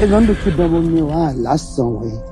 Egondo Kidabo Miwa last song.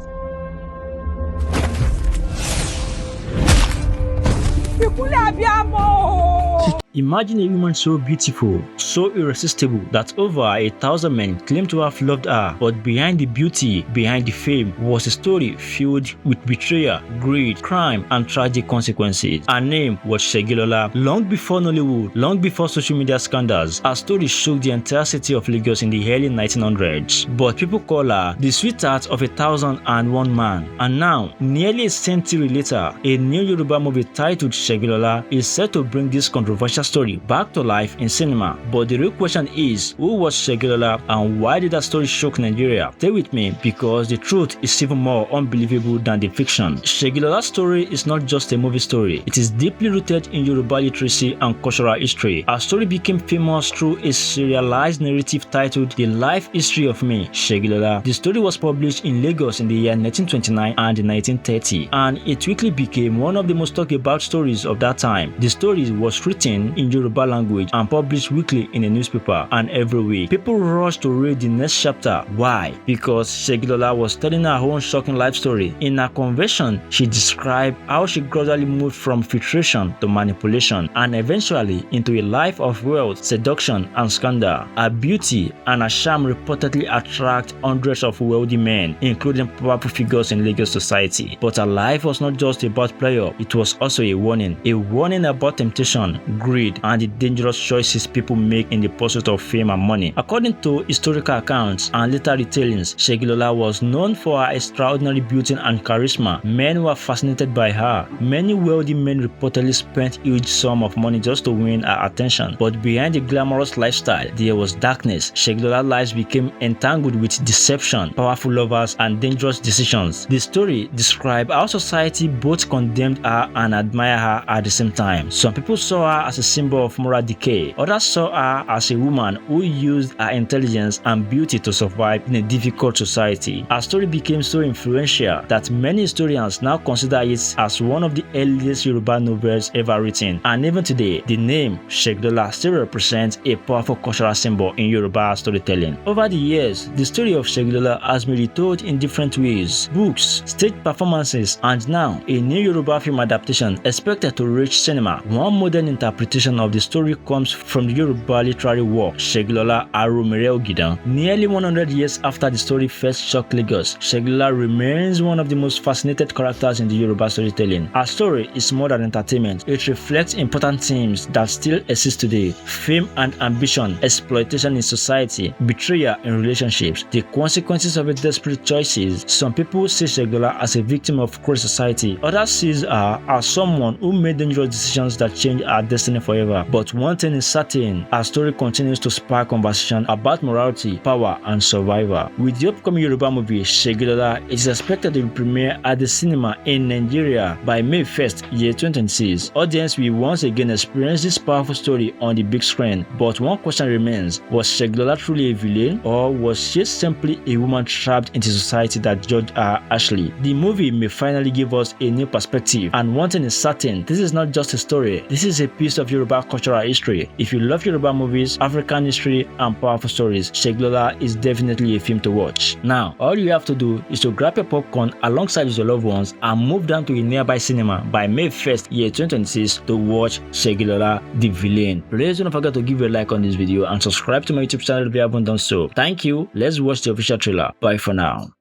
Imagine a woman so beautiful, so irresistible that over 1,000 men claim to have loved her, but behind the beauty, behind the fame, was a story filled with betrayal, greed, crime, and tragic consequences. Her name was Segilola. Long before Nollywood, long before social media scandals, her story shook the entire city of Lagos in the early 1900s. But people call her the sweetheart of 1,001 man. And now, nearly a century later, a new Yoruba movie titled Segilola is set to bring this controversial story back to life in cinema. But the real question is, who was Segilola and why did that story shock Nigeria? Stay with me because the truth is even more unbelievable than the fiction. Segilola's story is not just a movie story. It is deeply rooted in Yoruba literacy and cultural history. Our story became famous through a serialized narrative titled The Life History of Me, Segilola. The story was published in Lagos in the year 1929 and 1930, and it quickly became one of the most talked about stories of that time. The story was written in Yoruba language and published weekly in a newspaper, and every week people rushed to read the next chapter. Why? Because Segilola was telling her own shocking life story. In her conversion, she described how she gradually moved from filtration to manipulation and eventually into a life of wealth, seduction, and scandal. Her beauty and her charm reportedly attract hundreds of wealthy men, including powerful figures in Lagos society. But her life was not just about pleasure, it was also a warning about temptation, greed, and the dangerous choices people make in the pursuit of fame and money. According to historical accounts and later retellings, Segilola was known for her extraordinary beauty and charisma. Men were fascinated by her. Many wealthy men reportedly spent huge sums of money just to win her attention. But behind the glamorous lifestyle, there was darkness. Segilola's life became entangled with deception, powerful lovers, and dangerous decisions. The story described how society both condemned her and admired her at the same time. Some people saw her as a symbol of moral decay. Others saw her as a woman who used her intelligence and beauty to survive in a difficult society. Her story became so influential that many historians now consider it as one of the earliest Yoruba novels ever written. And even today, the name Segilola still represents a powerful cultural symbol in Yoruba storytelling. Over the years, the story of Segilola has been retold in different ways: books, stage performances, and now a new Yoruba film adaptation expected to reach cinema. One modern interpretation of the story comes from the Yoruba literary work Segilola Aromere Ogidan. Nearly 100 years after the story first shocked Lagos, Segilola remains one of the most fascinating characters in the Yoruba storytelling. Her story is more than entertainment. It reflects important themes that still exist today: fame and ambition, exploitation in society, betrayal in relationships, the consequences of desperate choices. Some people see Segilola as a victim of cruel society. Others see her as someone who made dangerous decisions that changed her destiny forever. But one thing is certain, our story continues to spark conversation about morality, power, and survival. With the upcoming Yoruba movie Segilola, it is expected to premiere at the cinema in Nigeria by May 1st, year 2026. Audience will once again experience this powerful story on the big screen. But one question remains: was Segilola truly a villain, or was she simply a woman trapped into society that judged her harshly? The movie may finally give us a new perspective, and one thing is certain, this is not just a story, this is a piece of Yoruba cultural history. If you love Yoruba movies, African history, and powerful stories, Segilola is definitely a film to watch. Now, all you have to do is to grab your popcorn alongside with your loved ones and move down to a nearby cinema by May 1st, year 2026 to watch Segilola the Villain. Please don't forget to give a like on this video and subscribe to my YouTube channel if you haven't done so. Thank you. Let's watch the official trailer. Bye for now.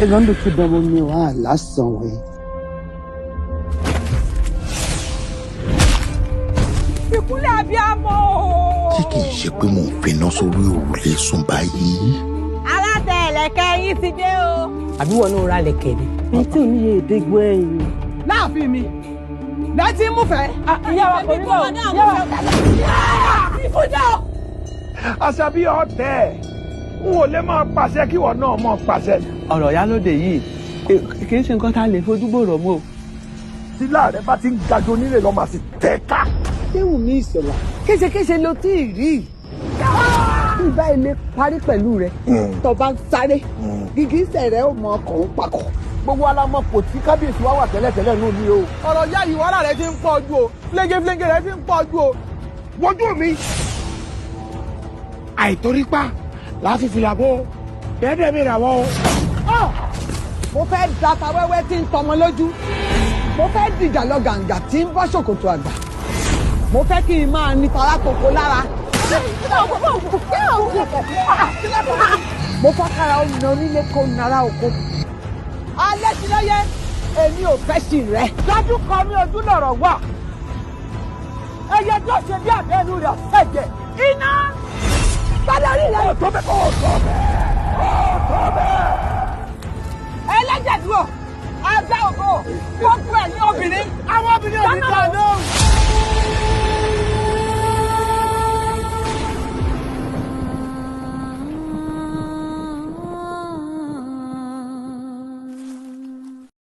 Egondo Kidabo Miwa last song. Tí kì í ṣe pé mò ń finá sórí òrùlé sùn báyìí. Alátẹ̀lẹ̀kẹ̀ yín ti dé o. Àbí wọn náà ra lẹ̀kẹ̀ ni. Ní tí ò ní yé èdè gbọ́ ẹ̀yìn. Láàfin mi, lẹ́tí mú fẹ́. Ìyá wa kò ní lọ. Ìyá wa kò ní lọ. Ìfúnjọ. Àṣàbí ọ̀tẹ̀ n ò lè máa pàṣẹ kí ìwọ náà máa pàṣẹ. Ọ̀rọ̀ Ìyálóde yìí kì í ṣe nǹkan tá a lè fojú gbòòrò mọ́. Tí láàrẹ bá ti ń gajọ nílé lọ màá sì tẹ̀ ká. Déwù mi Ìṣọ̀lá, kéṣekéṣe ló tí ì rí. Bí ìbá ilé parí pẹ̀lú rẹ̀, tó bá ń sáré, gìgísẹ̀ rẹ̀ ó mọ ọkọ̀ ń pakọ̀. gbogbo alamọ kò tí kábíyèsí wá wà tẹ́lẹ̀tẹ́lẹ̀ nù ní o. ọ̀rọ̀ yá yìí wàhálà rẹ ti ń pọ̀ ju o fúlẹ́gẹ́fúlẹ́gẹ́ rẹ ti ń pọ̀ ju o. wojú mi àìtórípa láti fìlà bó dẹ́dẹ́ mi rà wọ́. mo fẹ́ data wẹ́wẹ́ tí ń tọmọ lójú mo fẹ́ dìjà lọ gàǹgà tí ń bọ́ ṣòkòtò àgbà mo fẹ́ kí n máa ní tarakoko lára. mo fọ́ kára ọ̀nà onílé kó nara oko. alẹ́ ti lọ́yẹ èmi ò fẹ́ sí rẹ. dájú kan ní ojú lọ̀rọ̀ wà ẹyẹ tó ṣe bí àbẹ́nu rẹ̀ ṣẹ̀jẹ̀ iná sálárì rẹ̀. ó tó bẹ́ẹ̀. ẹlẹ́jẹ̀ dúró ajá ògo gbogbo ẹ̀yin obìnrin. àwọn obìnrin ò ní dáná.